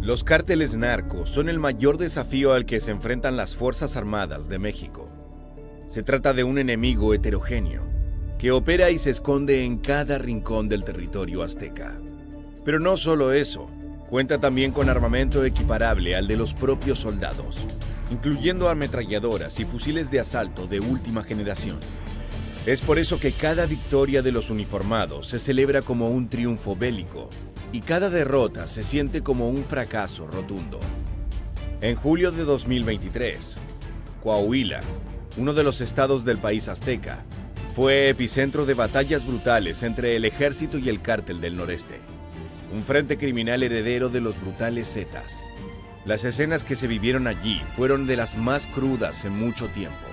Los cárteles narcos son el mayor desafío al que se enfrentan las Fuerzas Armadas de México. Se trata de un enemigo heterogéneo, que opera y se esconde en cada rincón del territorio azteca. Pero no solo eso, cuenta también con armamento equiparable al de los propios soldados, incluyendo ametralladoras y fusiles de asalto de última generación. Es por eso que cada victoria de los uniformados se celebra como un triunfo bélico, y cada derrota se siente como un fracaso rotundo. En julio de 2023, Coahuila, uno de los estados del país azteca, fue epicentro de batallas brutales entre el ejército y el cártel del noreste, un frente criminal heredero de los brutales Zetas. Las escenas que se vivieron allí fueron de las más crudas en mucho tiempo,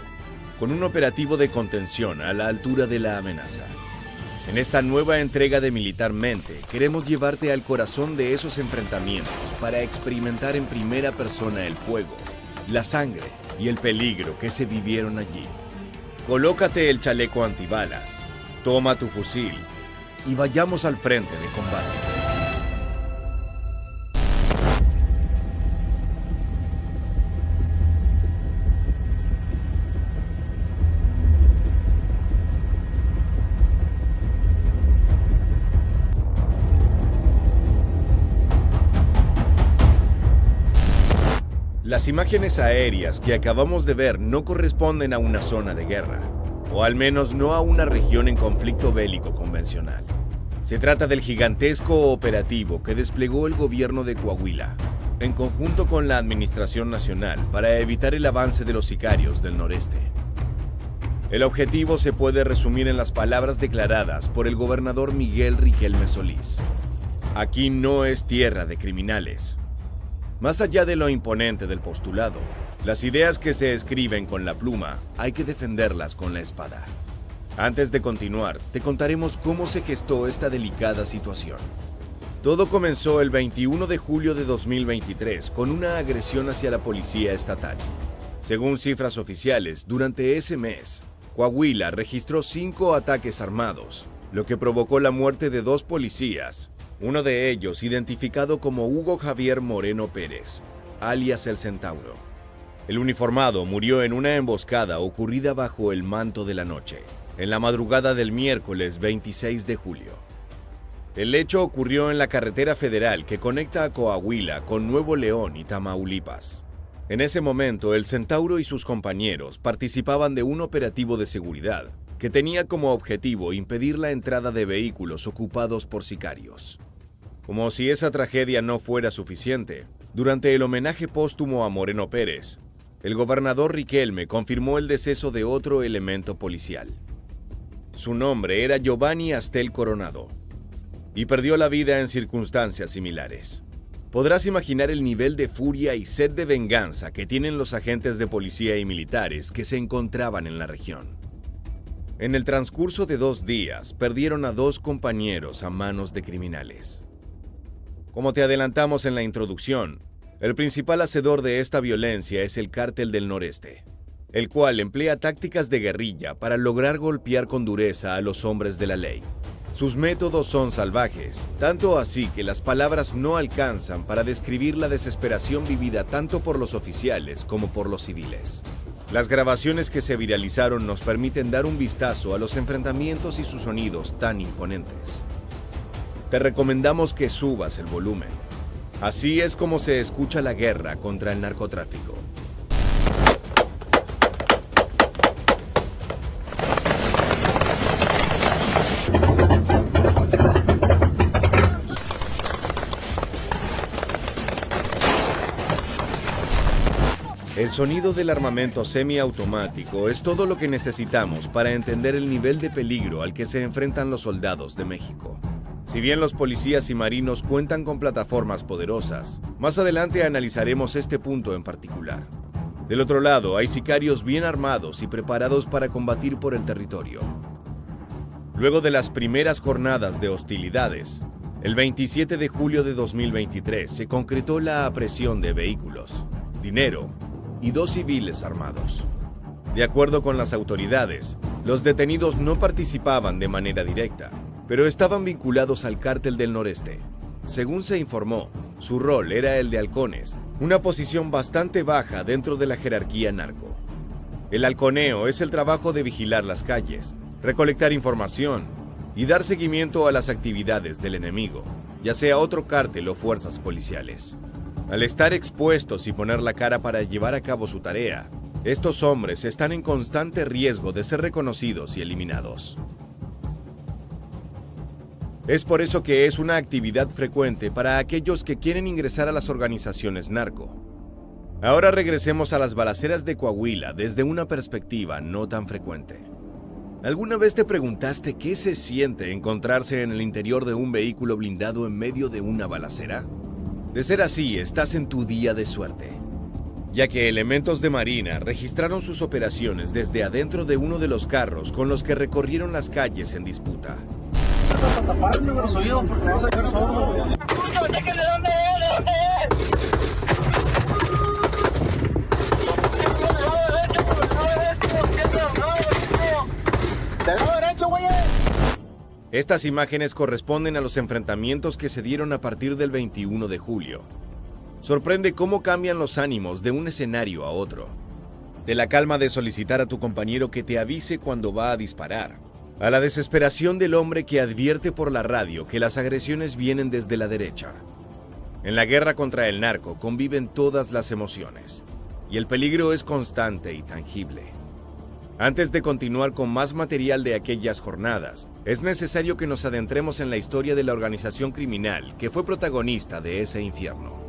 con un operativo de contención a la altura de la amenaza. En esta nueva entrega de Militarmente, queremos llevarte al corazón de esos enfrentamientos para experimentar en primera persona el fuego, la sangre y el peligro que se vivieron allí. Colócate el chaleco antibalas, toma tu fusil y vayamos al frente de combate. Las imágenes aéreas que acabamos de ver no corresponden a una zona de guerra, o al menos no a una región en conflicto bélico convencional. Se trata del gigantesco operativo que desplegó el gobierno de Coahuila, en conjunto con la Administración Nacional, para evitar el avance de los sicarios del noreste. El objetivo se puede resumir en las palabras declaradas por el gobernador Miguel Riquelme Solís. Aquí no es tierra de criminales. Más allá de lo imponente del postulado, las ideas que se escriben con la pluma hay que defenderlas con la espada. Antes de continuar, te contaremos cómo se gestó esta delicada situación. Todo comenzó el 21 de julio de 2023 con una agresión hacia la policía estatal. Según cifras oficiales, durante ese mes, Coahuila registró 5 ataques armados, lo que provocó la muerte de 2 policías. Uno de ellos identificado como Hugo Javier Moreno Pérez, alias El Centauro. El uniformado murió en una emboscada ocurrida bajo el manto de la noche, en la madrugada del miércoles 26 de julio. El hecho ocurrió en la carretera federal que conecta a Coahuila con Nuevo León y Tamaulipas. En ese momento, El Centauro y sus compañeros participaban de un operativo de seguridad que tenía como objetivo impedir la entrada de vehículos ocupados por sicarios. Como si esa tragedia no fuera suficiente, durante el homenaje póstumo a Moreno Pérez, el gobernador Riquelme confirmó el deceso de otro elemento policial. Su nombre era Giovanni Astel Coronado, y perdió la vida en circunstancias similares. Podrás imaginar el nivel de furia y sed de venganza que tienen los agentes de policía y militares que se encontraban en la región. En el transcurso de 2 días, perdieron a 2 compañeros a manos de criminales. Como te adelantamos en la introducción, el principal hacedor de esta violencia es el Cártel del Noreste, el cual emplea tácticas de guerrilla para lograr golpear con dureza a los hombres de la ley. Sus métodos son salvajes, tanto así que las palabras no alcanzan para describir la desesperación vivida tanto por los oficiales como por los civiles. Las grabaciones que se viralizaron nos permiten dar un vistazo a los enfrentamientos y sus sonidos tan imponentes. Te recomendamos que subas el volumen. Así es como se escucha la guerra contra el narcotráfico. El sonido del armamento semiautomático es todo lo que necesitamos para entender el nivel de peligro al que se enfrentan los soldados de México. Si bien los policías y marinos cuentan con plataformas poderosas, más adelante analizaremos este punto en particular. Del otro lado, hay sicarios bien armados y preparados para combatir por el territorio. Luego de las primeras jornadas de hostilidades, el 27 de julio de 2023 se concretó la aprehensión de vehículos, dinero y 2 civiles armados. De acuerdo con las autoridades, los detenidos no participaban de manera directa, pero estaban vinculados al Cártel del Noreste. Según se informó, Su rol era el de halcones, una posición bastante baja dentro de la jerarquía narco. El halconeo es el trabajo de vigilar las calles, recolectar información y dar seguimiento a las actividades del enemigo, ya sea otro cártel o fuerzas policiales. Al estar expuestos y poner la cara para llevar a cabo su tarea, estos hombres están en constante riesgo de ser reconocidos y eliminados. Es por eso que es una actividad frecuente para aquellos que quieren ingresar a las organizaciones narco. Ahora regresemos a las balaceras de Coahuila desde una perspectiva no tan frecuente. ¿Alguna vez te preguntaste qué se siente encontrarse en el interior de un vehículo blindado en medio de una balacera? De ser así, estás en tu día de suerte, ya que elementos de Marina registraron sus operaciones desde adentro de uno de los carros con los que recorrieron las calles en disputa. Estas imágenes corresponden a los enfrentamientos que se dieron a partir del 21 de julio. Sorprende cómo cambian los ánimos de un escenario a otro. De la calma de solicitar a tu compañero que te avise cuando va a disparar, a la desesperación del hombre que advierte por la radio que las agresiones vienen desde la derecha. En la guerra contra el narco conviven todas las emociones, y el peligro es constante y tangible. Antes de continuar con más material de aquellas jornadas, es necesario que nos adentremos en la historia de la organización criminal que fue protagonista de ese infierno.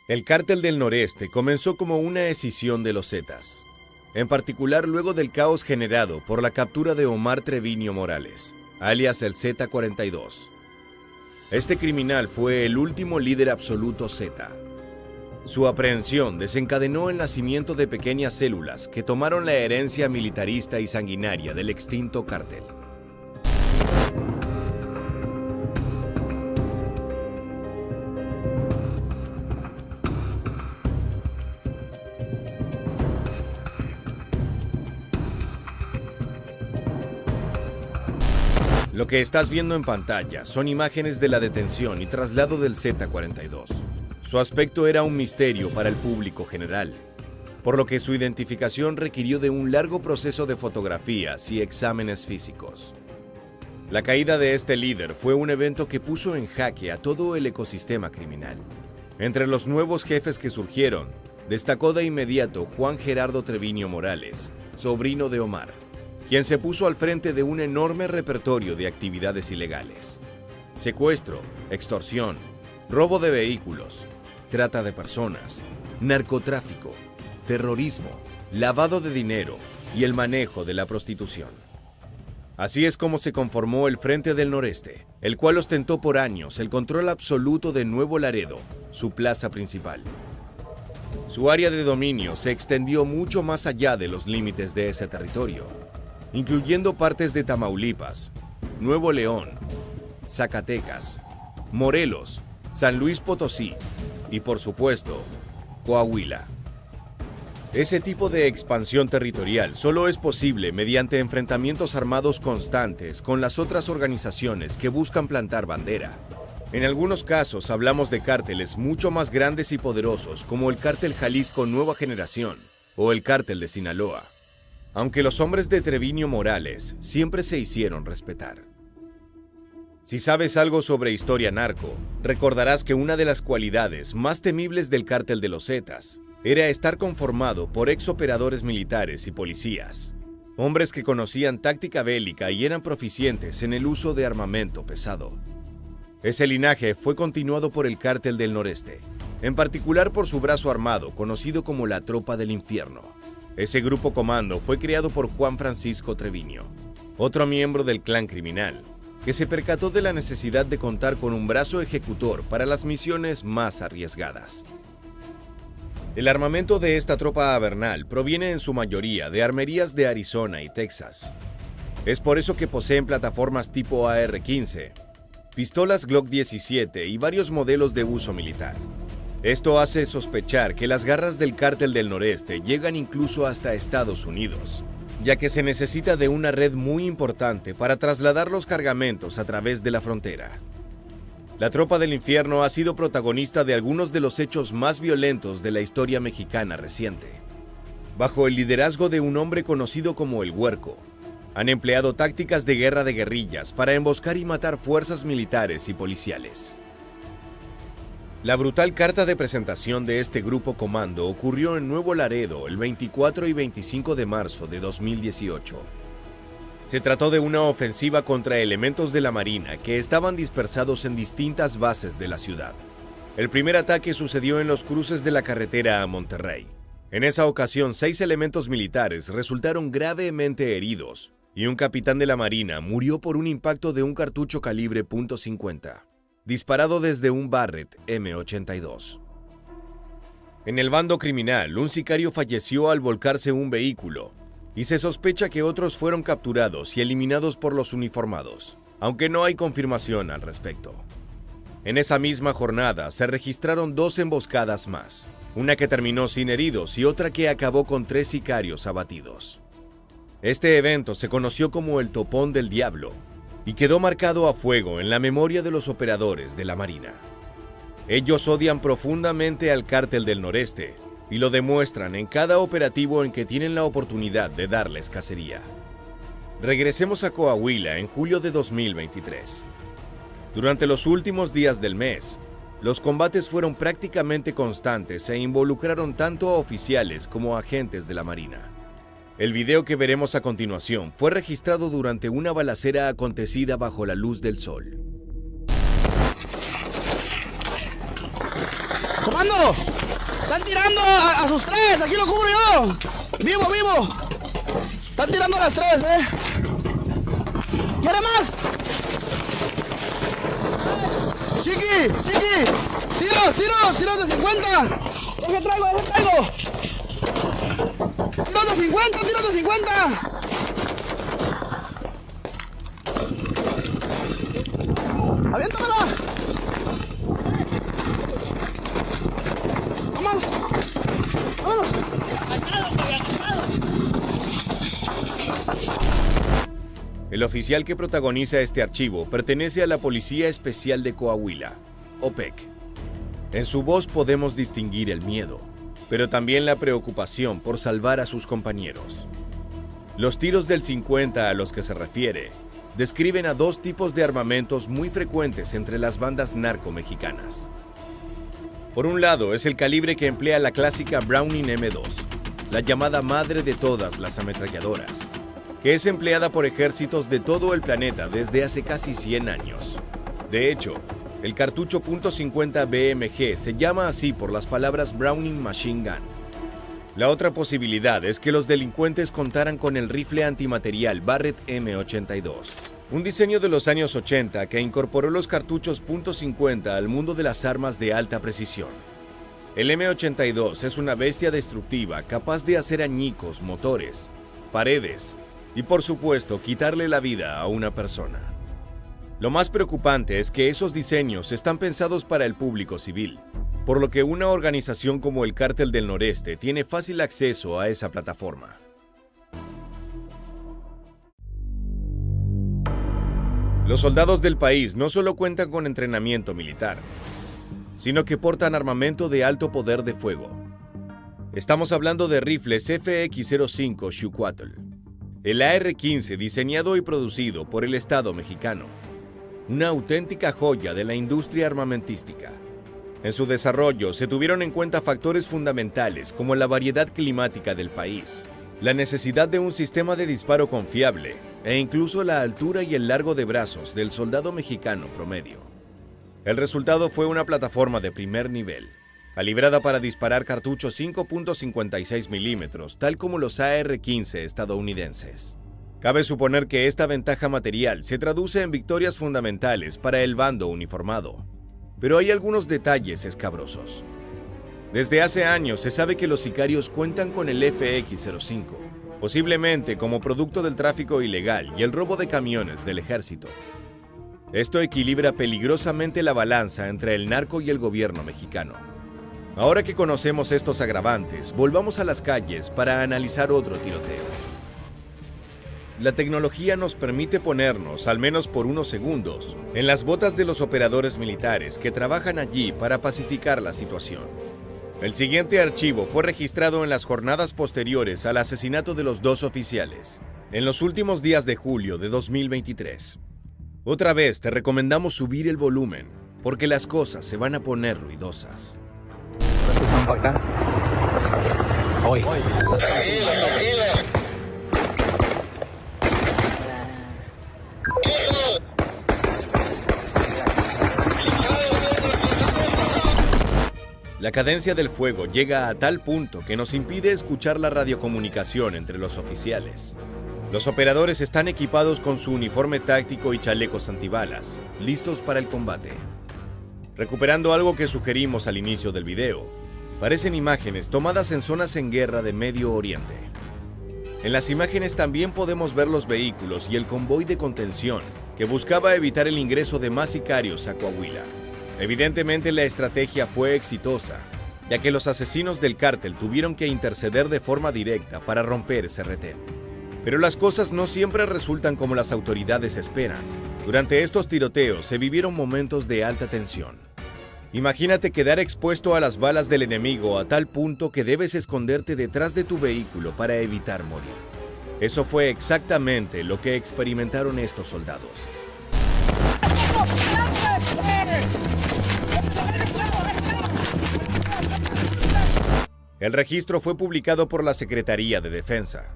El Cártel del Noreste comenzó como una escisión de los Zetas, en particular luego del caos generado por la captura de Omar Treviño Morales, alias el Z-42. Este criminal fue el último líder absoluto Zeta. Su aprehensión desencadenó el nacimiento de pequeñas células que tomaron la herencia militarista y sanguinaria del extinto cártel. Lo que estás viendo en pantalla son imágenes de la detención y traslado del Z-42. Su aspecto era un misterio para el público general, por lo que su identificación requirió de un largo proceso de fotografías y exámenes físicos. La caída de este líder fue un evento que puso en jaque a todo el ecosistema criminal. Entre los nuevos jefes que surgieron, destacó de inmediato Juan Gerardo Treviño Morales, sobrino de Omar, quien se puso al frente de un enorme repertorio de actividades ilegales: secuestro, extorsión, robo de vehículos, trata de personas, narcotráfico, terrorismo, lavado de dinero y el manejo de la prostitución. Así es como se conformó el Frente del Noreste, el cual ostentó por años el control absoluto de Nuevo Laredo, su plaza principal. Su área de dominio se extendió mucho más allá de los límites de ese territorio, incluyendo partes de Tamaulipas, Nuevo León, Zacatecas, Morelos, San Luis Potosí y, por supuesto, Coahuila. Ese tipo de expansión territorial solo es posible mediante enfrentamientos armados constantes con las otras organizaciones que buscan plantar bandera. En algunos casos hablamos de cárteles mucho más grandes y poderosos, como el Cártel Jalisco Nueva Generación o el Cártel de Sinaloa, aunque los hombres de Treviño Morales siempre se hicieron respetar. Si sabes algo sobre historia narco, recordarás que una de las cualidades más temibles del Cártel de los Zetas era estar conformado por exoperadores militares y policías, hombres que conocían táctica bélica y eran proficientes en el uso de armamento pesado. Ese linaje fue continuado por el Cártel del Noreste, en particular por su brazo armado conocido como la Tropa del Infierno. Ese grupo comando fue creado por Juan Francisco Treviño, otro miembro del clan criminal, que se percató de la necesidad de contar con un brazo ejecutor para las misiones más arriesgadas. El armamento de esta tropa avernal proviene en su mayoría de armerías de Arizona y Texas. Es por eso que poseen plataformas tipo AR-15, pistolas Glock 17 y varios modelos de uso militar. Esto hace sospechar que las garras del Cártel del Noreste llegan incluso hasta Estados Unidos, ya que se necesita de una red muy importante para trasladar los cargamentos a través de la frontera. La Tropa del Infierno ha sido protagonista de algunos de los hechos más violentos de la historia mexicana reciente. Bajo el liderazgo de un hombre conocido como el Huerco, han empleado tácticas de guerra de guerrillas para emboscar y matar fuerzas militares y policiales. La brutal carta de presentación de este grupo comando ocurrió en Nuevo Laredo el 24 y 25 de marzo de 2018. Se trató de una ofensiva contra elementos de la Marina que estaban dispersados en distintas bases de la ciudad. El primer ataque sucedió en los cruces de la carretera a Monterrey. En esa ocasión, 6 elementos militares resultaron gravemente heridos y un capitán de la Marina murió por un impacto de un cartucho calibre .50. Disparado desde un Barrett M82. En el bando criminal, un sicario falleció al volcarse un vehículo, y se sospecha que otros fueron capturados y eliminados por los uniformados, aunque no hay confirmación al respecto. En esa misma jornada se registraron 2 emboscadas más, una que terminó sin heridos y otra que acabó con 3 sicarios abatidos. Este evento se conoció como el Topón del Diablo, y quedó marcado a fuego en la memoria de los operadores de la Marina. Ellos odian profundamente al Cártel del Noreste y lo demuestran en cada operativo en que tienen la oportunidad de darles cacería. Regresemos a Coahuila en julio de 2023. Durante los últimos días del mes, los combates fueron prácticamente constantes e involucraron tanto a oficiales como a agentes de la Marina. El video que veremos a continuación fue registrado durante una balacera acontecida bajo la luz del sol. ¡Comando! ¡Están tirando a sus 3! ¡Aquí lo cubro yo! ¡Vivo, vivo! ¡Están tirando a las 3, ¿Quiere más? ¡Chiqui! ¡Chiqui! ¡Tiro de 50! ¡Deje traigo! ¡Tiros de 50! ¡Tiros de 50! ¡Aviéntamela! ¡Vamos! ¡Vámonos! El oficial que protagoniza este archivo pertenece a la Policía Especial de Coahuila, OPEC. En su voz podemos distinguir el miedo, pero también la preocupación por salvar a sus compañeros. Los tiros del 50 a los que se refiere describen a 2 tipos de armamentos muy frecuentes entre las bandas narco-mexicanas. Por un lado es el calibre que emplea la clásica Browning M2, la llamada madre de todas las ametralladoras, que es empleada por ejércitos de todo el planeta desde hace casi 100 años. De hecho, el cartucho .50 BMG se llama así por las palabras Browning Machine Gun. La otra posibilidad es que los delincuentes contaran con el rifle antimaterial Barrett M82, un diseño de los años 80 que incorporó los cartuchos .50 al mundo de las armas de alta precisión. El M82 es una bestia destructiva capaz de hacer añicos motores, paredes y, por supuesto, quitarle la vida a una persona. Lo más preocupante es que esos diseños están pensados para el público civil, por lo que una organización como el Cártel del Noreste tiene fácil acceso a esa plataforma. Los soldados del país no solo cuentan con entrenamiento militar, sino que portan armamento de alto poder de fuego. Estamos hablando de rifles FX-05 Xucuatl, el AR-15 diseñado y producido por el Estado mexicano, una auténtica joya de la industria armamentística. En su desarrollo se tuvieron en cuenta factores fundamentales como la variedad climática del país, la necesidad de un sistema de disparo confiable e incluso la altura y el largo de brazos del soldado mexicano promedio. El resultado fue una plataforma de primer nivel, calibrada para disparar cartuchos 5.56 milímetros, tal como los AR-15 estadounidenses. Cabe suponer que esta ventaja material se traduce en victorias fundamentales para el bando uniformado. Pero hay algunos detalles escabrosos. Desde hace años se sabe que los sicarios cuentan con el FX-05, posiblemente como producto del tráfico ilegal y el robo de camiones del ejército. Esto equilibra peligrosamente la balanza entre el narco y el gobierno mexicano. Ahora que conocemos estos agravantes, volvamos a las calles para analizar otro tiroteo. la tecnología nos permite ponernos, al menos por unos segundos, en las botas de los operadores militares que trabajan allí para pacificar la situación. El siguiente archivo fue registrado en las jornadas posteriores al asesinato de los 2 oficiales, en los últimos días de julio de 2023. Otra vez te recomendamos subir el volumen, porque las cosas se van a poner ruidosas. Hoy. La cadencia del fuego llega a tal punto que nos impide escuchar la radiocomunicación entre los oficiales. Los operadores están equipados con su uniforme táctico y chalecos antibalas, listos para el combate. Recuperando algo que sugerimos al inicio del video, parecen imágenes tomadas en zonas en guerra de Medio Oriente. En las imágenes también podemos ver los vehículos y el convoy de contención que buscaba evitar el ingreso de más sicarios a Coahuila. Evidentemente la estrategia fue exitosa, ya que los asesinos del cártel tuvieron que interceder de forma directa para romper ese retén. Pero las cosas no siempre resultan como las autoridades esperan. Durante estos tiroteos se vivieron momentos de alta tensión. Imagínate quedar expuesto a las balas del enemigo a tal punto que debes esconderte detrás de tu vehículo para evitar morir. Eso fue exactamente lo que experimentaron estos soldados. El registro fue publicado por la Secretaría de Defensa.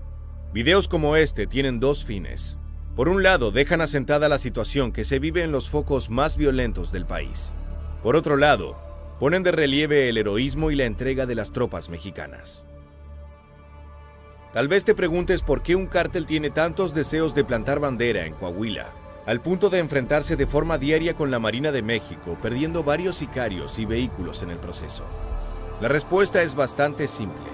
Videos como este tienen 2 fines. Por un lado, dejan asentada la situación que se vive en los focos más violentos del país. Por otro lado, ponen de relieve el heroísmo y la entrega de las tropas mexicanas. Tal vez te preguntes por qué un cártel tiene tantos deseos de plantar bandera en Coahuila, al punto de enfrentarse de forma diaria con la Marina de México, perdiendo varios sicarios y vehículos en el proceso. La respuesta es bastante simple.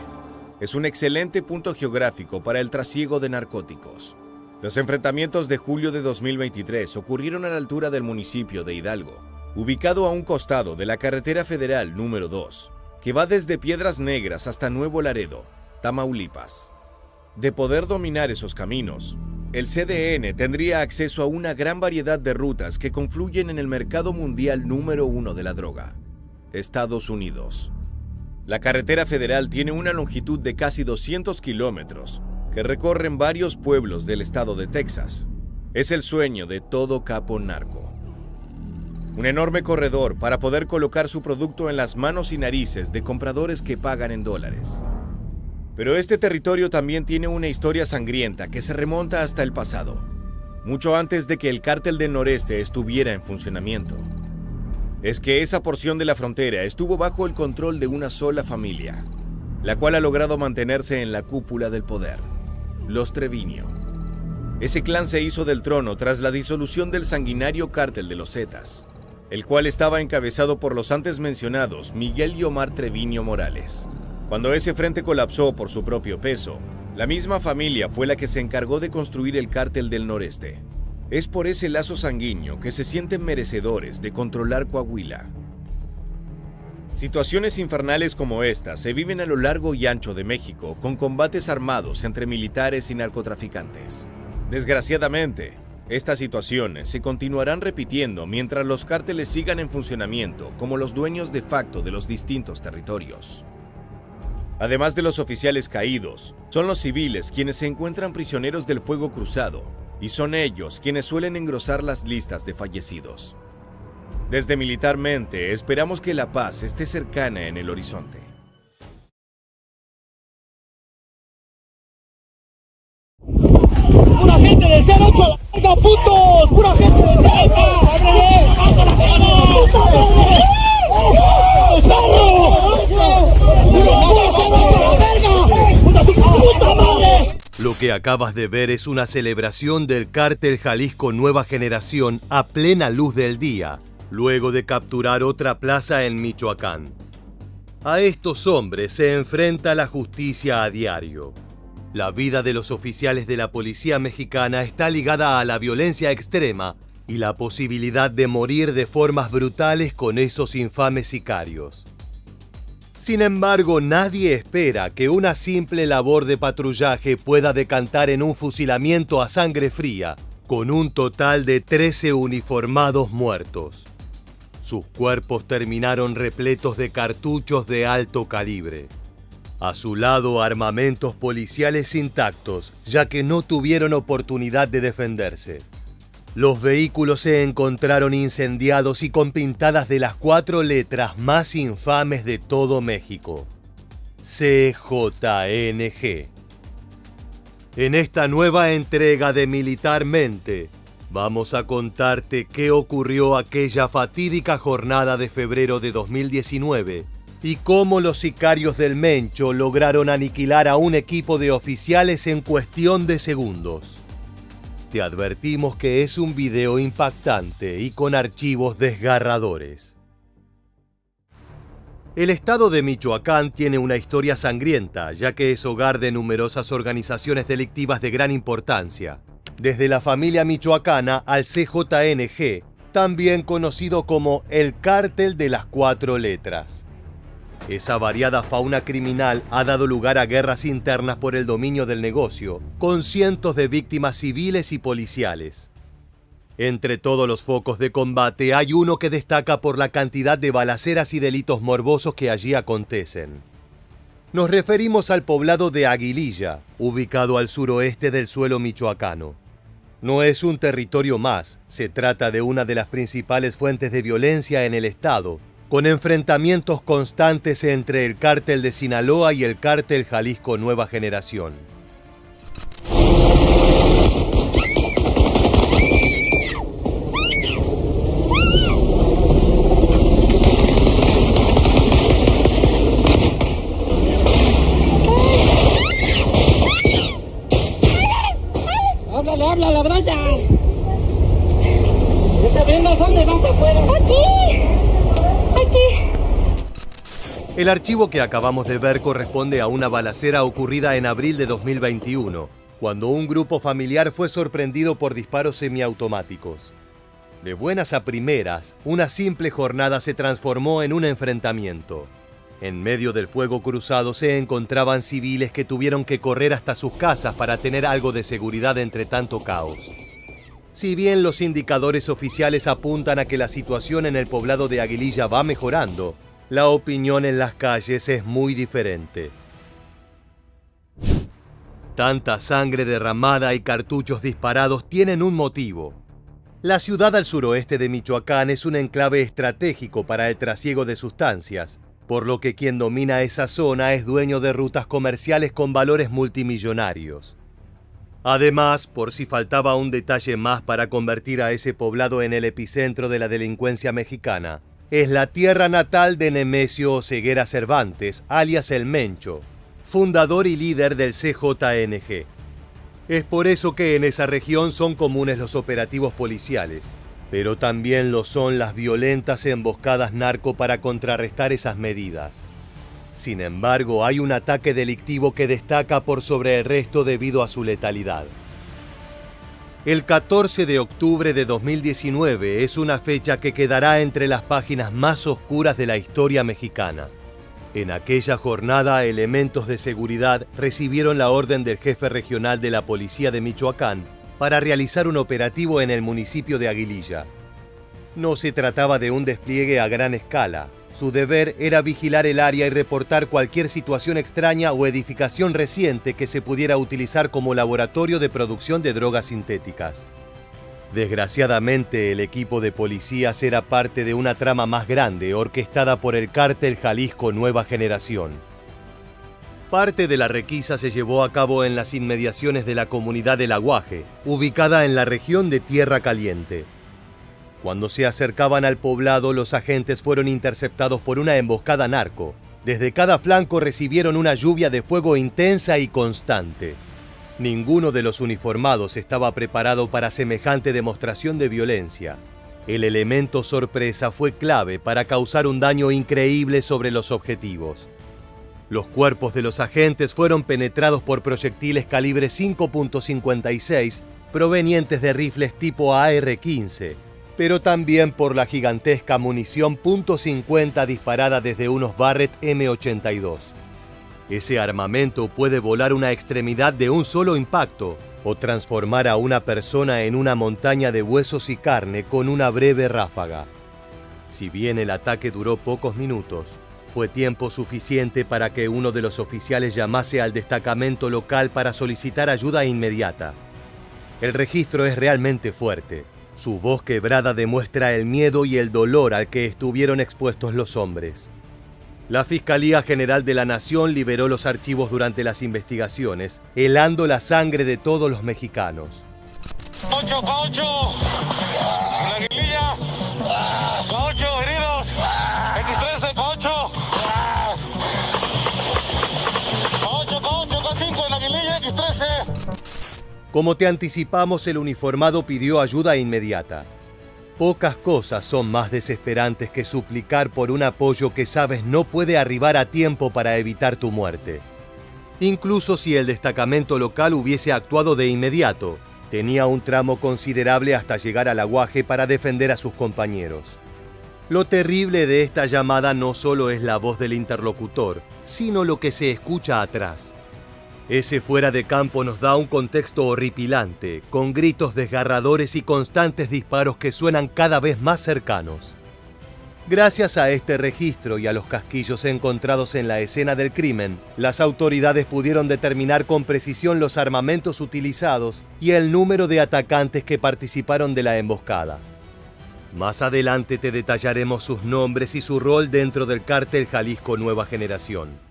Es un excelente punto geográfico para el trasiego de narcóticos. Los enfrentamientos de julio de 2023 ocurrieron a la altura del municipio de Hidalgo, ubicado a un costado de la carretera federal número 2, que va desde Piedras Negras hasta Nuevo Laredo, Tamaulipas. De poder dominar esos caminos, el CDN tendría acceso a una gran variedad de rutas que confluyen en el mercado mundial número 1 de la droga, Estados Unidos. La carretera federal tiene una longitud de casi 200 kilómetros que recorren varios pueblos del estado de Texas. Es el sueño de todo capo narco. Un enorme corredor para poder colocar su producto en las manos y narices de compradores que pagan en dólares. Pero este territorio también tiene una historia sangrienta que se remonta hasta el pasado, mucho antes de que el Cártel del Noreste estuviera en funcionamiento. Es que esa porción de la frontera estuvo bajo el control de una sola familia, la cual ha logrado mantenerse en la cúpula del poder, los Treviño. Ese clan se hizo del trono tras la disolución del sanguinario Cártel de los Zetas, el cual estaba encabezado por los antes mencionados Miguel y Omar Treviño Morales. Cuando ese frente colapsó por su propio peso, la misma familia fue la que se encargó de construir el Cártel del Noreste. Es por ese lazo sanguíneo que se sienten merecedores de controlar Coahuila. Situaciones infernales como esta se viven a lo largo y ancho de México con combates armados entre militares y narcotraficantes. Desgraciadamente, estas situaciones se continuarán repitiendo mientras los cárteles sigan en funcionamiento como los dueños de facto de los distintos territorios. Además de los oficiales caídos, son los civiles quienes se encuentran prisioneros del fuego cruzado, y son ellos quienes suelen engrosar las listas de fallecidos. Desde militarmente, esperamos que la paz esté cercana en el horizonte. ¡Pura gente del 08 a la verga, putos! ¡Pura gente del 08! ¡Ábrele! ¡Hasta la verga! Lo que acabas de ver es una celebración del Cártel Jalisco Nueva Generación a plena luz del día, luego de capturar otra plaza en Michoacán. A estos hombres se enfrenta la justicia a diario. La vida de los oficiales de la policía mexicana está ligada a la violencia extrema y la posibilidad de morir de formas brutales con esos infames sicarios. Sin embargo, nadie espera que una simple labor de patrullaje pueda decantar en un fusilamiento a sangre fría, con un total de 13 uniformados muertos. Sus cuerpos terminaron repletos de cartuchos de alto calibre. A su lado, armamentos policiales intactos, ya que no tuvieron oportunidad de defenderse. Los vehículos se encontraron incendiados y con pintadas de las 4 letras más infames de todo México: CJNG. En esta nueva entrega de Militarmente, vamos a contarte qué ocurrió aquella fatídica jornada de febrero de 2019 y cómo los sicarios del Mencho lograron aniquilar a un equipo de oficiales en cuestión de segundos. Te advertimos que es un video impactante y con archivos desgarradores. El estado de Michoacán tiene una historia sangrienta, ya que es hogar de numerosas organizaciones delictivas de gran importancia, desde la familia michoacana al CJNG, también conocido como el Cártel de las 4 letras. Esa variada fauna criminal ha dado lugar a guerras internas por el dominio del negocio, con cientos de víctimas civiles y policiales. Entre todos los focos de combate hay uno que destaca por la cantidad de balaceras y delitos morbosos que allí acontecen. Nos referimos al poblado de Aguililla, ubicado al suroeste del suelo michoacano. No es un territorio más, se trata de una de las principales fuentes de violencia en el estado, con enfrentamientos constantes entre el Cártel de Sinaloa y el Cártel Jalisco Nueva Generación. ¡Háblale a la braya! ¿No te vengas? ¿Dónde vas afuera? ¡Aquí! El archivo que acabamos de ver corresponde a una balacera ocurrida en abril de 2021, cuando un grupo familiar fue sorprendido por disparos semiautomáticos. De buenas a primeras, una simple jornada se transformó en un enfrentamiento. En medio del fuego cruzado se encontraban civiles que tuvieron que correr hasta sus casas para tener algo de seguridad entre tanto caos. Si bien los indicadores oficiales apuntan a que la situación en el poblado de Aguililla va mejorando, la opinión en las calles es muy diferente. Tanta sangre derramada y cartuchos disparados tienen un motivo. La ciudad al suroeste de Michoacán es un enclave estratégico para el trasiego de sustancias, por lo que quien domina esa zona es dueño de rutas comerciales con valores multimillonarios. Además, por si faltaba un detalle más para convertir a ese poblado en el epicentro de la delincuencia mexicana, es la tierra natal de Nemesio Oseguera Cervantes, alias El Mencho, fundador y líder del CJNG. Es por eso que en esa región son comunes los operativos policiales, pero también lo son las violentas emboscadas narco para contrarrestar esas medidas. Sin embargo, hay un ataque delictivo que destaca por sobre el resto debido a su letalidad. El 14 de octubre de 2019 es una fecha que quedará entre las páginas más oscuras de la historia mexicana. En aquella jornada, elementos de seguridad recibieron la orden del jefe regional de la Policía de Michoacán para realizar un operativo en el municipio de Aguililla. No se trataba de un despliegue a gran escala. Su deber era vigilar el área y reportar cualquier situación extraña o edificación reciente que se pudiera utilizar como laboratorio de producción de drogas sintéticas. Desgraciadamente, el equipo de policías era parte de una trama más grande orquestada por el Cártel Jalisco Nueva Generación. Parte de la requisa se llevó a cabo en las inmediaciones de la comunidad del Aguaje, ubicada en la región de Tierra Caliente. Cuando se acercaban al poblado, los agentes fueron interceptados por una emboscada narco. Desde cada flanco recibieron una lluvia de fuego intensa y constante. Ninguno de los uniformados estaba preparado para semejante demostración de violencia. El elemento sorpresa fue clave para causar un daño increíble sobre los objetivos. Los cuerpos de los agentes fueron penetrados por proyectiles calibre 5.56 provenientes de rifles tipo AR-15. pero también por la gigantesca munición .50 disparada desde unos Barrett M82. Ese armamento puede volar una extremidad de un solo impacto o transformar a una persona en una montaña de huesos y carne con una breve ráfaga. Si bien el ataque duró pocos minutos, fue tiempo suficiente para que uno de los oficiales llamase al destacamento local para solicitar ayuda inmediata. El registro es realmente fuerte. Su voz quebrada demuestra el miedo y el dolor al que estuvieron expuestos los hombres. La Fiscalía General de la Nación liberó los archivos durante las investigaciones, helando la sangre de todos los mexicanos. Caucho, la aguililla, Caucho, heridos, X13, Caucho, K5 en la aguililla, X13. Como te anticipamos, el uniformado pidió ayuda inmediata. Pocas cosas son más desesperantes que suplicar por un apoyo que sabes no puede arribar a tiempo para evitar tu muerte. Incluso si el destacamento local hubiese actuado de inmediato, tenía un tramo considerable hasta llegar al aguaje para defender a sus compañeros. Lo terrible de esta llamada no solo es la voz del interlocutor, sino lo que se escucha atrás. Ese fuera de campo nos da un contexto horripilante, con gritos desgarradores y constantes disparos que suenan cada vez más cercanos. Gracias a este registro y a los casquillos encontrados en la escena del crimen, las autoridades pudieron determinar con precisión los armamentos utilizados y el número de atacantes que participaron de la emboscada. Más adelante te detallaremos sus nombres y su rol dentro del cártel Jalisco Nueva Generación.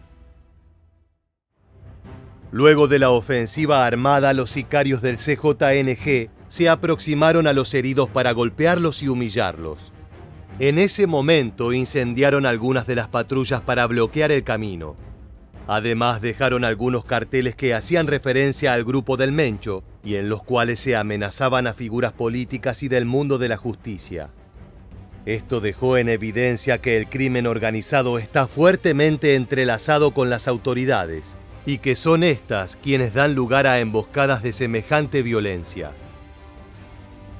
Luego de la ofensiva armada, los sicarios del CJNG se aproximaron a los heridos para golpearlos y humillarlos. En ese momento incendiaron algunas de las patrullas para bloquear el camino. Además, dejaron algunos carteles que hacían referencia al grupo del Mencho y en los cuales se amenazaban a figuras políticas y del mundo de la justicia. Esto dejó en evidencia que el crimen organizado está fuertemente entrelazado con las autoridades y que son estas quienes dan lugar a emboscadas de semejante violencia.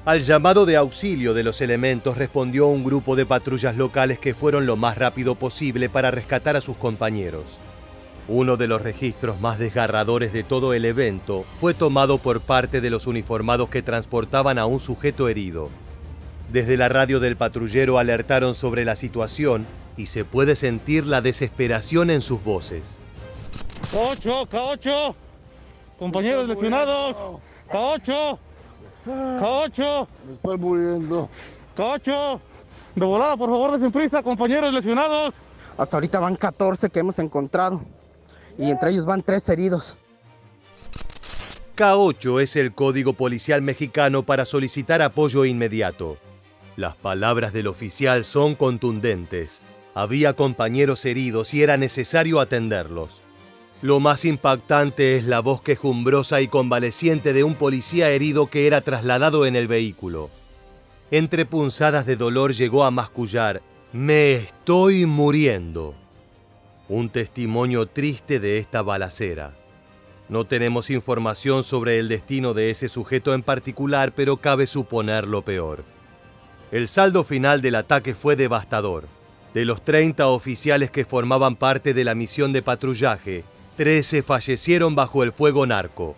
Al llamado de auxilio de los elementos respondió un grupo de patrullas locales que fueron lo más rápido posible para rescatar a sus compañeros. Uno de los registros más desgarradores de todo el evento fue tomado por parte de los uniformados que transportaban a un sujeto herido. Desde la radio del patrullero alertaron sobre la situación y se puede sentir la desesperación en sus voces. K8, compañeros lesionados, K8, Me estoy muriendo. K8, de volada, por favor, desen prisa, compañeros lesionados. Hasta ahorita van 14 que hemos encontrado y entre ellos van 3 heridos. K8 es el código policial mexicano para solicitar apoyo inmediato. Las palabras del oficial son contundentes. Había compañeros heridos y era necesario atenderlos. Lo más impactante es la voz quejumbrosa y convaleciente de un policía herido que era trasladado en el vehículo. Entre punzadas de dolor llegó a mascullar: «Me estoy muriendo». Un testimonio triste de esta balacera. No tenemos información sobre el destino de ese sujeto en particular, pero cabe suponer lo peor. El saldo final del ataque fue devastador. De los 30 oficiales que formaban parte de la misión de patrullaje, 13 fallecieron bajo el fuego narco.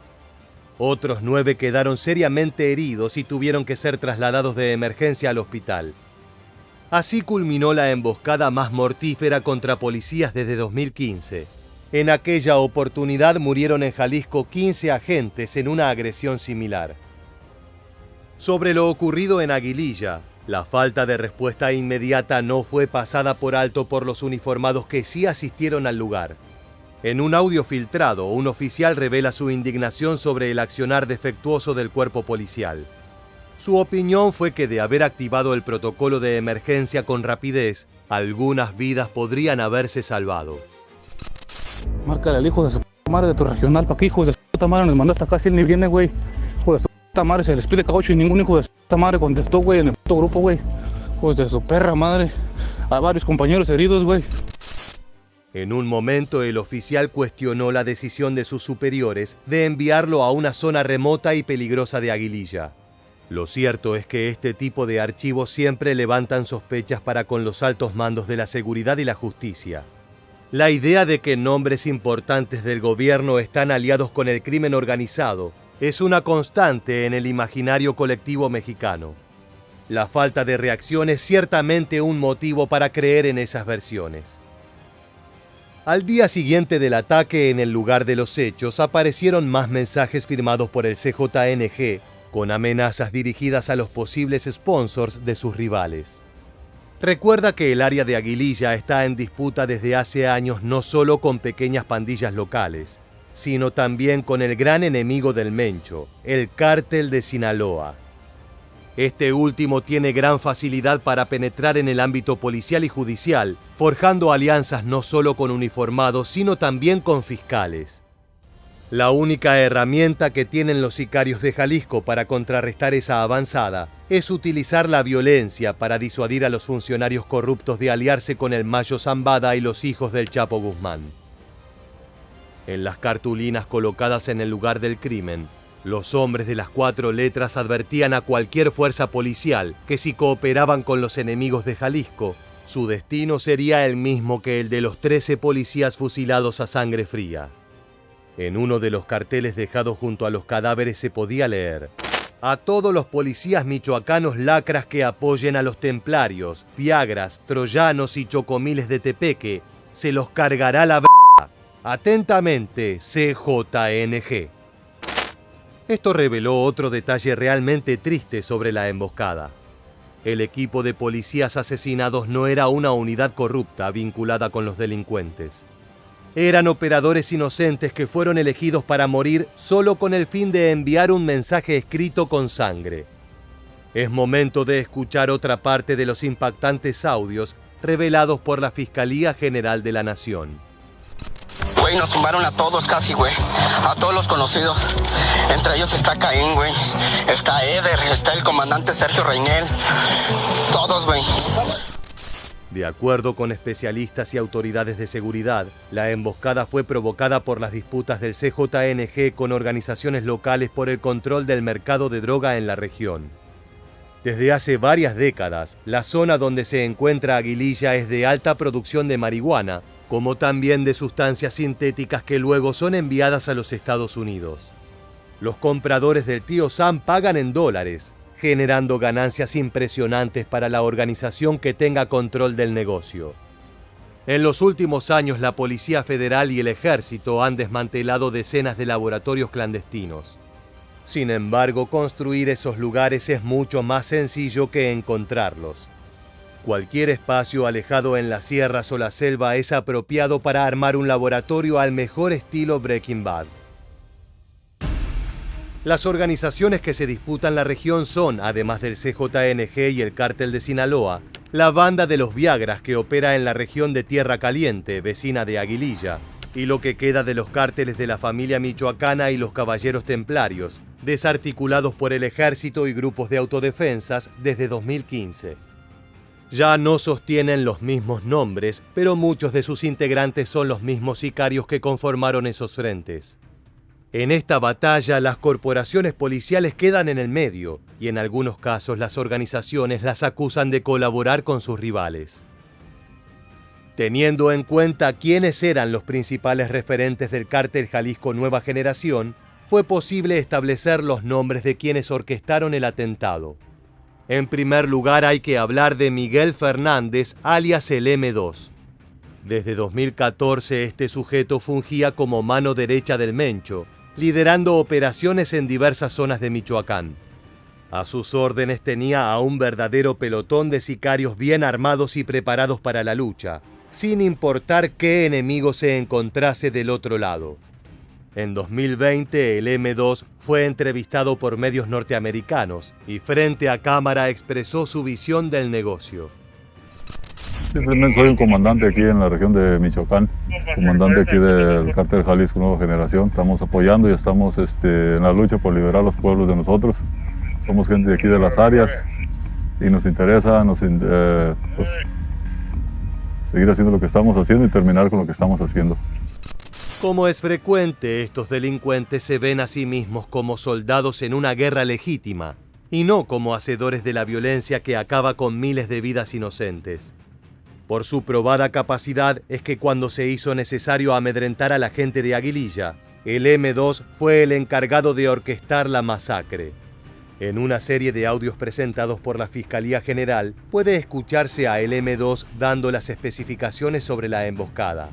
Otros 9 quedaron seriamente heridos y tuvieron que ser trasladados de emergencia al hospital. Así culminó la emboscada más mortífera contra policías desde 2015. En aquella oportunidad murieron en Jalisco 15 agentes en una agresión similar. Sobre lo ocurrido en Aguililla, la falta de respuesta inmediata no fue pasada por alto por los uniformados que sí asistieron al lugar. En un audio filtrado, un oficial revela su indignación sobre el accionar defectuoso del cuerpo policial. Su opinión fue que de haber activado el protocolo de emergencia con rapidez, algunas vidas podrían haberse salvado. Márcale al hijo de su puta madre de tu regional, pa' que hijo de su puta madre nos mandó hasta acá si él ni viene, güey. Hijo de su puta madre, se les pide K8 y ningún hijo de su puta madre contestó, güey, en el puto grupo, güey. Hijos de su perra madre. Hay varios compañeros heridos, güey. En un momento, el oficial cuestionó la decisión de sus superiores de enviarlo a una zona remota y peligrosa de Aguililla. Lo cierto es que este tipo de archivos siempre levantan sospechas para con los altos mandos de la seguridad y la justicia. La idea de que nombres importantes del gobierno están aliados con el crimen organizado es una constante en el imaginario colectivo mexicano. La falta de reacción es ciertamente un motivo para creer en esas versiones. Al día siguiente del ataque en el lugar de los hechos aparecieron más mensajes firmados por el CJNG con amenazas dirigidas a los posibles sponsors de sus rivales. Recuerda que el área de Aguililla está en disputa desde hace años no solo con pequeñas pandillas locales, sino también con el gran enemigo del Mencho, el Cártel de Sinaloa. Este último tiene gran facilidad para penetrar en el ámbito policial y judicial, forjando alianzas no solo con uniformados, sino también con fiscales. La única herramienta que tienen los sicarios de Jalisco para contrarrestar esa avanzada es utilizar la violencia para disuadir a los funcionarios corruptos de aliarse con el Mayo Zambada y los hijos del Chapo Guzmán. En las cartulinas colocadas en el lugar del crimen, los hombres de las 4 letras advertían a cualquier fuerza policial que si cooperaban con los enemigos de Jalisco, su destino sería el mismo que el de los 13 policías fusilados a sangre fría. En uno de los carteles dejados junto a los cadáveres se podía leer: a todos los policías michoacanos lacras que apoyen a los templarios, fiagras, troyanos y chocomiles de Tepeque, se los cargará la verga. Atentamente, CJNG. Esto reveló otro detalle realmente triste sobre la emboscada. El equipo de policías asesinados no era una unidad corrupta vinculada con los delincuentes. Eran operadores inocentes que fueron elegidos para morir solo con el fin de enviar un mensaje escrito con sangre. Es momento de escuchar otra parte de los impactantes audios revelados por la Fiscalía General de la Nación. Güey, nos tumbaron a todos casi, güey. A todos los conocidos. Entre ellos está Caín, güey. Está Eder, está el comandante Sergio Reinel. Todos, güey. De acuerdo con especialistas y autoridades de seguridad, la emboscada fue provocada por las disputas del CJNG con organizaciones locales por el control del mercado de droga en la región. Desde hace varias décadas, la zona donde se encuentra Aguililla es de alta producción de marihuana, como también de sustancias sintéticas que luego son enviadas a los Estados Unidos. Los compradores del Tío Sam pagan en dólares, generando ganancias impresionantes para la organización que tenga control del negocio. En los últimos años, la Policía Federal y el Ejército han desmantelado decenas de laboratorios clandestinos. Sin embargo, construir esos lugares es mucho más sencillo que encontrarlos. Cualquier espacio alejado en las sierras o la selva es apropiado para armar un laboratorio al mejor estilo Breaking Bad. Las organizaciones que se disputan la región son, además del CJNG y el Cártel de Sinaloa, la Banda de los Viagras que opera en la región de Tierra Caliente, vecina de Aguililla, y lo que queda de los cárteles de la familia michoacana y los Caballeros Templarios, desarticulados por el ejército y grupos de autodefensas desde 2015. Ya no sostienen los mismos nombres, pero muchos de sus integrantes son los mismos sicarios que conformaron esos frentes. En esta batalla, las corporaciones policiales quedan en el medio y en algunos casos las organizaciones las acusan de colaborar con sus rivales. Teniendo en cuenta quiénes eran los principales referentes del Cártel Jalisco Nueva Generación, fue posible establecer los nombres de quienes orquestaron el atentado. En primer lugar, hay que hablar de Miguel Fernández, alias el M2. Desde 2014, este sujeto fungía como mano derecha del Mencho, liderando operaciones en diversas zonas de Michoacán. A sus órdenes tenía a un verdadero pelotón de sicarios bien armados y preparados para la lucha, sin importar qué enemigo se encontrase del otro lado. En 2020, el M2 fue entrevistado por medios norteamericanos y frente a cámara expresó su visión del negocio. Simplemente soy un comandante aquí en la región de Michoacán, comandante aquí del Cártel Jalisco Nueva Generación. Estamos apoyando y estamos en la lucha por liberar los pueblos de nosotros. Somos gente de aquí de las áreas y nos interesa pues, seguir haciendo lo que estamos haciendo y terminar con lo que estamos haciendo. Como es frecuente, estos delincuentes se ven a sí mismos como soldados en una guerra legítima, y no como hacedores de la violencia que acaba con miles de vidas inocentes. Por su probada capacidad es que cuando se hizo necesario amedrentar a la gente de Aguililla, el M2 fue el encargado de orquestar la masacre. En una serie de audios presentados por la Fiscalía General, puede escucharse a el M2 dando las especificaciones sobre la emboscada.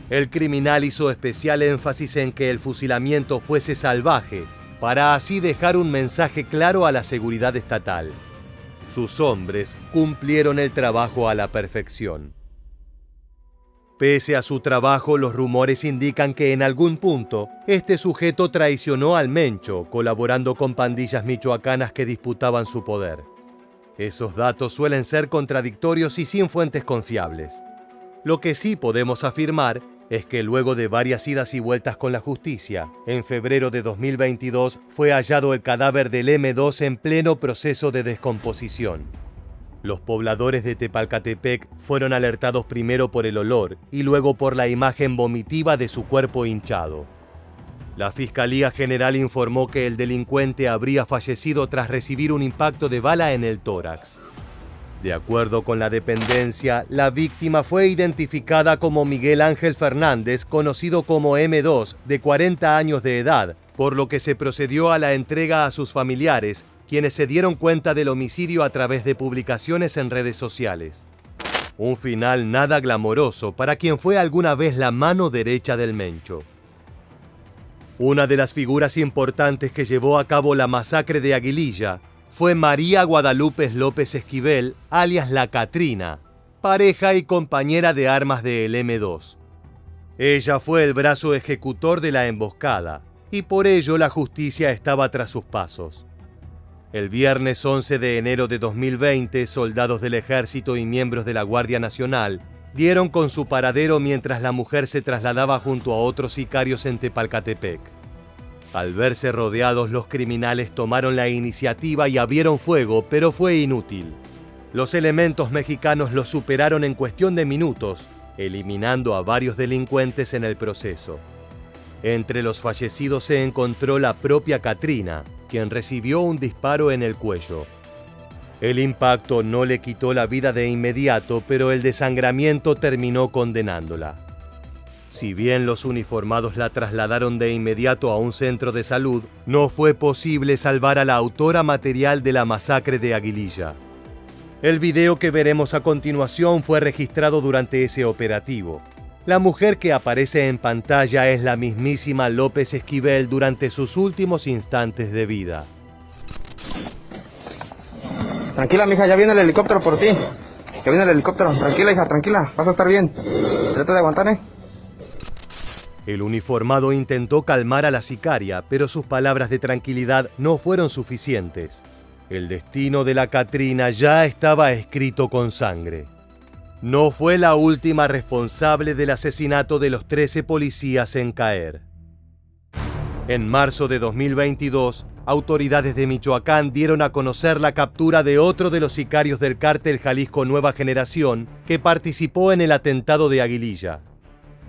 El criminal hizo especial énfasis en que el fusilamiento fuese salvaje, para así dejar un mensaje claro a la seguridad estatal. Sus hombres cumplieron el trabajo a la perfección. Pese a su trabajo, los rumores indican que en algún punto, este sujeto traicionó al Mencho, colaborando con pandillas michoacanas que disputaban su poder. Esos datos suelen ser contradictorios y sin fuentes confiables. Lo que sí podemos afirmar es que luego de varias idas y vueltas con la justicia, en febrero de 2022 fue hallado el cadáver del M2 en pleno proceso de descomposición. Los pobladores de Tepalcatepec fueron alertados primero por el olor y luego por la imagen vomitiva de su cuerpo hinchado. La Fiscalía General informó que el delincuente habría fallecido tras recibir un impacto de bala en el tórax. De acuerdo con la dependencia, la víctima fue identificada como Miguel Ángel Fernández, conocido como M2, de 40 años de edad, por lo que se procedió a la entrega a sus familiares, quienes se dieron cuenta del homicidio a través de publicaciones en redes sociales. Un final nada glamoroso para quien fue alguna vez la mano derecha del Mencho. Una de las figuras importantes que llevó a cabo la masacre de Aguililla fue María Guadalupe López Esquivel, alias La Catrina, pareja y compañera de armas del M2. Ella fue el brazo ejecutor de la emboscada, y por ello la justicia estaba tras sus pasos. El viernes 11 de enero de 2020, soldados del ejército y miembros de la Guardia Nacional dieron con su paradero mientras la mujer se trasladaba junto a otros sicarios en Tepalcatepec. Al verse rodeados, los criminales tomaron la iniciativa y abrieron fuego, pero fue inútil. Los elementos mexicanos los superaron en cuestión de minutos, eliminando a varios delincuentes en el proceso. Entre los fallecidos se encontró la propia Catrina, quien recibió un disparo en el cuello. El impacto no le quitó la vida de inmediato, pero el desangramiento terminó condenándola. Si bien los uniformados la trasladaron de inmediato a un centro de salud, no fue posible salvar a la autora material de la masacre de Aguililla. El video que veremos a continuación fue registrado durante ese operativo. La mujer que aparece en pantalla es la mismísima López Esquivel durante sus últimos instantes de vida. Tranquila, mija, ya viene el helicóptero por ti. Ya viene el helicóptero. Tranquila, hija, tranquila. Vas a estar bien. Trata de aguantar, ¿eh? El uniformado intentó calmar a la sicaria, pero sus palabras de tranquilidad no fueron suficientes. El destino de la Catrina ya estaba escrito con sangre. No fue la última responsable del asesinato de los 13 policías en Caer. En marzo de 2022, autoridades de Michoacán dieron a conocer la captura de otro de los sicarios del cártel Jalisco Nueva Generación que participó en el atentado de Aguililla.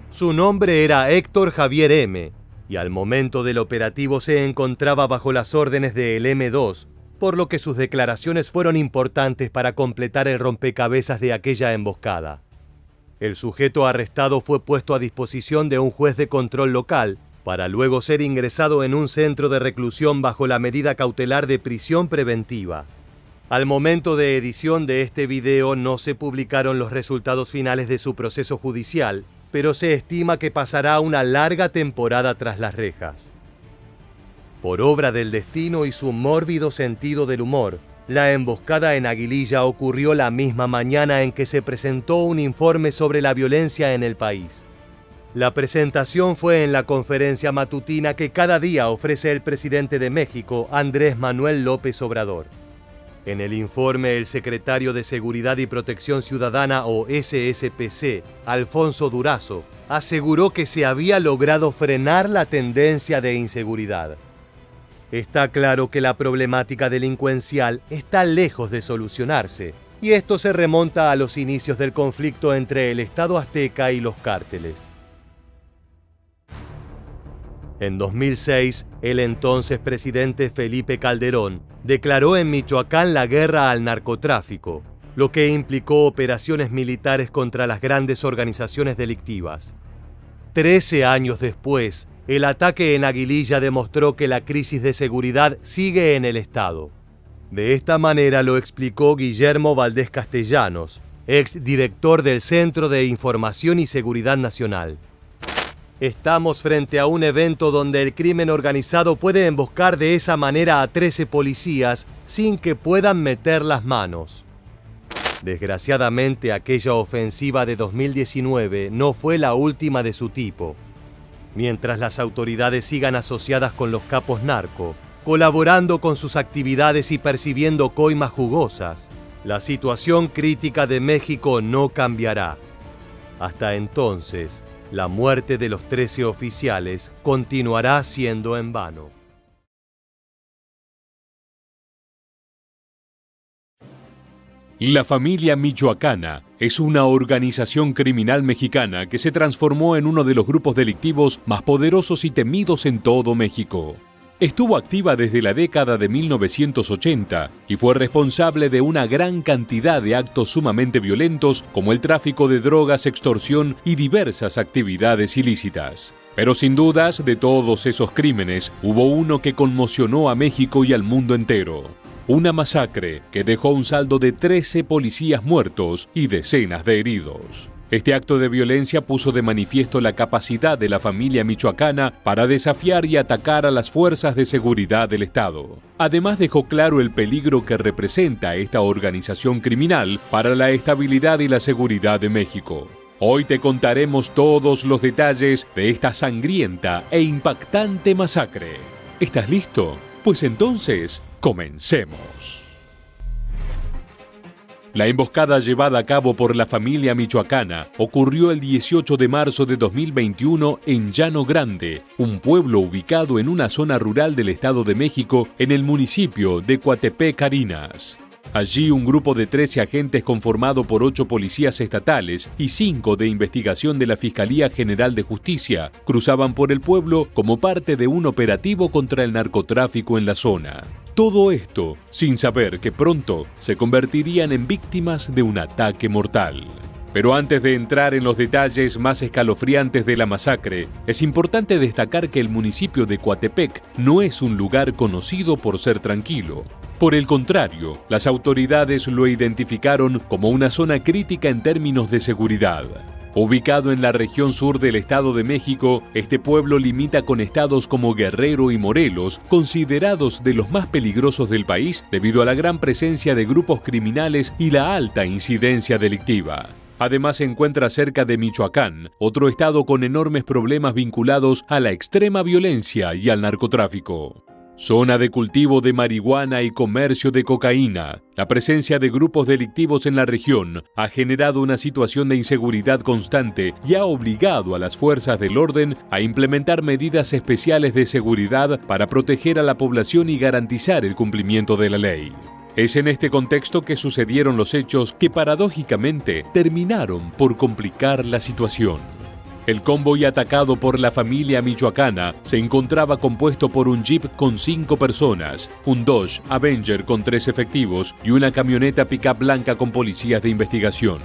Su nombre era Héctor Javier M., y al momento del operativo se encontraba bajo las órdenes del M2, por lo que sus declaraciones fueron importantes para completar el rompecabezas de aquella emboscada. El sujeto arrestado fue puesto a disposición de un juez de control local, para luego ser ingresado en un centro de reclusión bajo la medida cautelar de prisión preventiva. Al momento de edición de este video no se publicaron los resultados finales de su proceso judicial, pero se estima que pasará una larga temporada tras las rejas. Por obra del destino y su mórbido sentido del humor, la emboscada en Aguililla ocurrió la misma mañana en que se presentó un informe sobre la violencia en el país. La presentación fue en la conferencia matutina que cada día ofrece el presidente de México, Andrés Manuel López Obrador. En el informe, el secretario de Seguridad y Protección Ciudadana, o SSPC, Alfonso Durazo, aseguró que se había logrado frenar la tendencia de inseguridad. Está claro que la problemática delincuencial está lejos de solucionarse, y esto se remonta a los inicios del conflicto entre el Estado azteca y los cárteles. En 2006, el entonces presidente Felipe Calderón declaró en Michoacán la guerra al narcotráfico, lo que implicó operaciones militares contra las grandes organizaciones delictivas. 13 años después, el ataque en Aguililla demostró que la crisis de seguridad sigue en el Estado. De esta manera lo explicó Guillermo Valdés Castellanos, exdirector del Centro de Información y Seguridad Nacional. Estamos frente a un evento donde el crimen organizado puede emboscar de esa manera a 13 policías sin que puedan meter las manos. Desgraciadamente, aquella ofensiva de 2019 no fue la última de su tipo. Mientras las autoridades sigan asociadas con los capos narco, colaborando con sus actividades y percibiendo coimas jugosas, la situación crítica de México no cambiará. Hasta entonces, la muerte de los 13 oficiales continuará siendo en vano. La Familia Michoacana es una organización criminal mexicana que se transformó en uno de los grupos delictivos más poderosos y temidos en todo México. Estuvo activa desde la década de 1980 y fue responsable de una gran cantidad de actos sumamente violentos como el tráfico de drogas, extorsión y diversas actividades ilícitas. Pero sin dudas, de todos esos crímenes, hubo uno que conmocionó a México y al mundo entero. Una masacre que dejó un saldo de 13 policías muertos y decenas de heridos. Este acto de violencia puso de manifiesto la capacidad de la familia michoacana para desafiar y atacar a las fuerzas de seguridad del Estado. Además, dejó claro el peligro que representa esta organización criminal para la estabilidad y la seguridad de México. Hoy te contaremos todos los detalles de esta sangrienta e impactante masacre. ¿Estás listo? Pues entonces, comencemos. La emboscada llevada a cabo por la familia michoacana ocurrió el 18 de marzo de 2021 en Llano Grande, un pueblo ubicado en una zona rural del Estado de México en el municipio de Coatepec, Carinas. Allí un grupo de 13 agentes conformado por 8 policías estatales y 5 de investigación de la Fiscalía General de Justicia cruzaban por el pueblo como parte de un operativo contra el narcotráfico en la zona. Todo esto sin saber que pronto se convertirían en víctimas de un ataque mortal. Pero antes de entrar en los detalles más escalofriantes de la masacre, es importante destacar que el municipio de Coatepec no es un lugar conocido por ser tranquilo. Por el contrario, las autoridades lo identificaron como una zona crítica en términos de seguridad. Ubicado en la región sur del Estado de México, este pueblo limita con estados como Guerrero y Morelos, considerados de los más peligrosos del país debido a la gran presencia de grupos criminales y la alta incidencia delictiva. Además se encuentra cerca de Michoacán, otro estado con enormes problemas vinculados a la extrema violencia y al narcotráfico. Zona de cultivo de marihuana y comercio de cocaína. La presencia de grupos delictivos en la región ha generado una situación de inseguridad constante y ha obligado a las fuerzas del orden a implementar medidas especiales de seguridad para proteger a la población y garantizar el cumplimiento de la ley. Es en este contexto que sucedieron los hechos que paradójicamente terminaron por complicar la situación. El convoy atacado por la familia michoacana se encontraba compuesto por un jeep con 5 personas, un Dodge Avenger con 3 efectivos y una camioneta pick-up blanca con policías de investigación.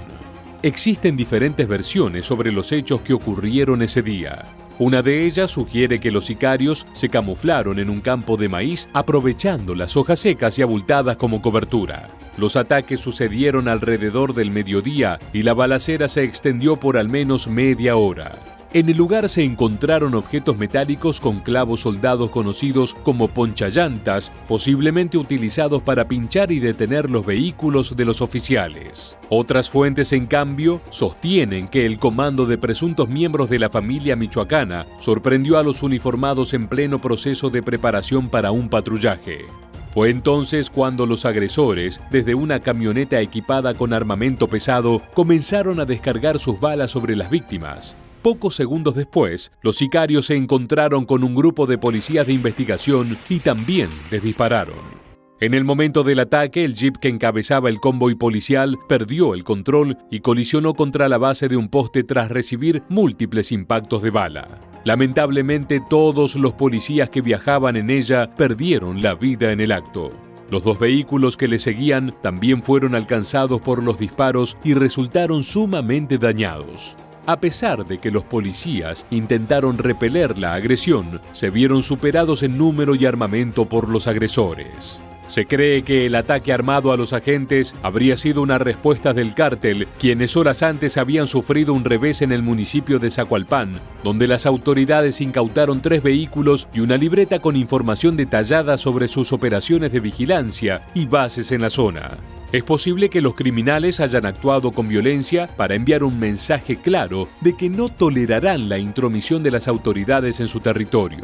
Existen diferentes versiones sobre los hechos que ocurrieron ese día. Una de ellas sugiere que los sicarios se camuflaron en un campo de maíz aprovechando las hojas secas y abultadas como cobertura. Los ataques sucedieron alrededor del mediodía y la balacera se extendió por al menos media hora. En el lugar se encontraron objetos metálicos con clavos soldados conocidos como ponchallantas, posiblemente utilizados para pinchar y detener los vehículos de los oficiales. Otras fuentes, en cambio, sostienen que el comando de presuntos miembros de la familia michoacana sorprendió a los uniformados en pleno proceso de preparación para un patrullaje. Fue entonces cuando los agresores, desde una camioneta equipada con armamento pesado, comenzaron a descargar sus balas sobre las víctimas. Pocos segundos después, los sicarios se encontraron con un grupo de policías de investigación y también les dispararon. En el momento del ataque, el jeep que encabezaba el convoy policial perdió el control y colisionó contra la base de un poste tras recibir múltiples impactos de bala. Lamentablemente, todos los policías que viajaban en ella perdieron la vida en el acto. Los 2 vehículos que le seguían también fueron alcanzados por los disparos y resultaron sumamente dañados. A pesar de que los policías intentaron repeler la agresión, se vieron superados en número y armamento por los agresores. Se cree que el ataque armado a los agentes habría sido una respuesta del cártel, quienes horas antes habían sufrido un revés en el municipio de Zacualpan, donde las autoridades incautaron 3 vehículos y una libreta con información detallada sobre sus operaciones de vigilancia y bases en la zona. Es posible que los criminales hayan actuado con violencia para enviar un mensaje claro de que no tolerarán la intromisión de las autoridades en su territorio.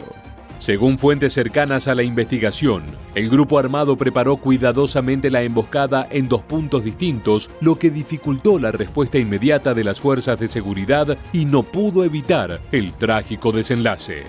Según fuentes cercanas a la investigación, el grupo armado preparó cuidadosamente la emboscada en 2 puntos distintos, lo que dificultó la respuesta inmediata de las fuerzas de seguridad y no pudo evitar el trágico desenlace.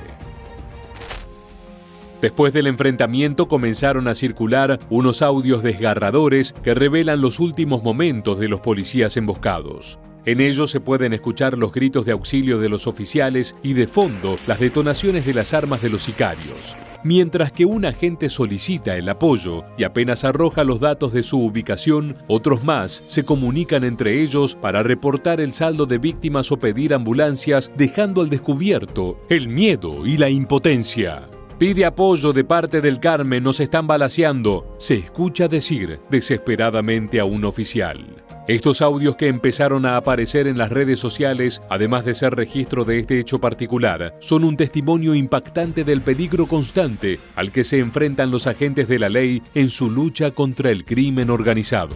Después del enfrentamiento comenzaron a circular unos audios desgarradores que revelan los últimos momentos de los policías emboscados. En ellos se pueden escuchar los gritos de auxilio de los oficiales y de fondo las detonaciones de las armas de los sicarios. Mientras que un agente solicita el apoyo y apenas arroja los datos de su ubicación, otros más se comunican entre ellos para reportar el saldo de víctimas o pedir ambulancias, dejando al descubierto el miedo y la impotencia. Pide apoyo de parte del Carmen, nos están balaceando, se escucha decir desesperadamente a un oficial. Estos audios que empezaron a aparecer en las redes sociales, además de ser registro de este hecho particular, son un testimonio impactante del peligro constante al que se enfrentan los agentes de la ley en su lucha contra el crimen organizado.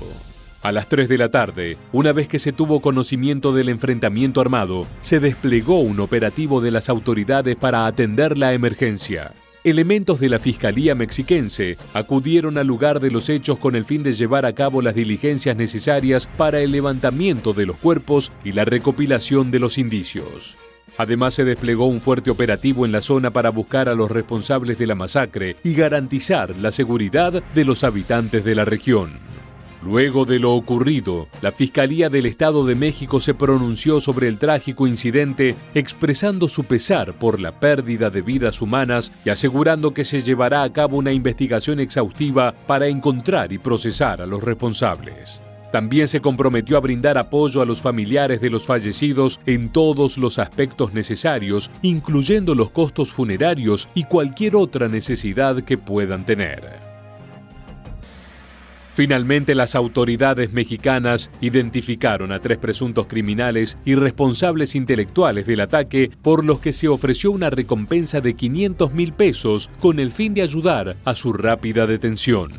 A las 3 de la tarde, una vez que se tuvo conocimiento del enfrentamiento armado, se desplegó un operativo de las autoridades para atender la emergencia. Elementos de la Fiscalía Mexiquense acudieron al lugar de los hechos con el fin de llevar a cabo las diligencias necesarias para el levantamiento de los cuerpos y la recopilación de los indicios. Además, se desplegó un fuerte operativo en la zona para buscar a los responsables de la masacre y garantizar la seguridad de los habitantes de la región. Luego de lo ocurrido, la Fiscalía del Estado de México se pronunció sobre el trágico incidente, expresando su pesar por la pérdida de vidas humanas y asegurando que se llevará a cabo una investigación exhaustiva para encontrar y procesar a los responsables. También se comprometió a brindar apoyo a los familiares de los fallecidos en todos los aspectos necesarios, incluyendo los costos funerarios y cualquier otra necesidad que puedan tener. Finalmente, las autoridades mexicanas identificaron a 3 presuntos criminales y responsables intelectuales del ataque, por los que se ofreció una recompensa de 500,000 pesos con el fin de ayudar a su rápida detención.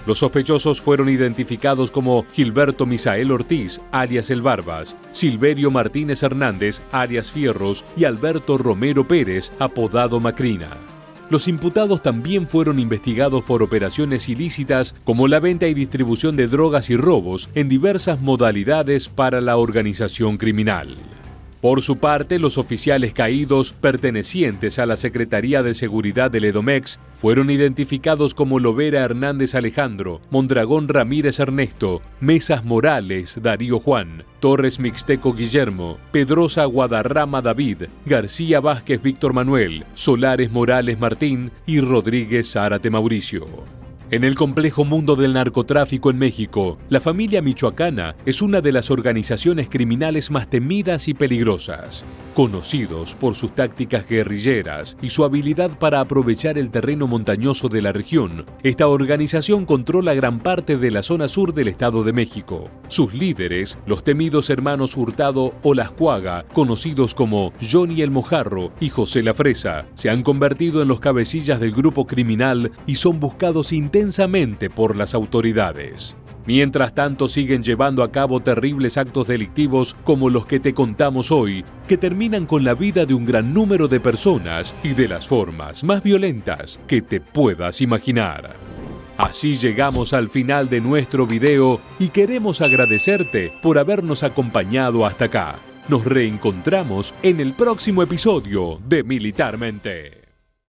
Los sospechosos fueron identificados como Gilberto Misael Ortiz, alias El Barbas, Silverio Martínez Hernández, alias Fierros, y Alberto Romero Pérez, apodado Macrina. Los imputados también fueron investigados por operaciones ilícitas como la venta y distribución de drogas y robos en diversas modalidades para la organización criminal. Por su parte, los oficiales caídos pertenecientes a la Secretaría de Seguridad del Edomex fueron identificados como Lovera Hernández Alejandro, Mondragón Ramírez Ernesto, Mesas Morales Darío Juan, Torres Mixteco Guillermo, Pedrosa Guadarrama David, García Vázquez Víctor Manuel, Solares Morales Martín y Rodríguez Zárate Mauricio. En el complejo mundo del narcotráfico en México, la familia michoacana es una de las organizaciones criminales más temidas y peligrosas. Conocidos por sus tácticas guerrilleras y su habilidad para aprovechar el terreno montañoso de la región, esta organización controla gran parte de la zona sur del Estado de México. Sus líderes, los temidos hermanos Hurtado o Las Cuaga, conocidos como Johnny el Mojarro y José la Fresa, se han convertido en los cabecillas del grupo criminal y son buscados intensamente por las autoridades. Mientras tanto, siguen llevando a cabo terribles actos delictivos como los que te contamos hoy, que terminan con la vida de un gran número de personas y de las formas más violentas que te puedas imaginar. Así llegamos al final de nuestro video y queremos agradecerte por habernos acompañado hasta acá. Nos reencontramos en el próximo episodio de Militarmente.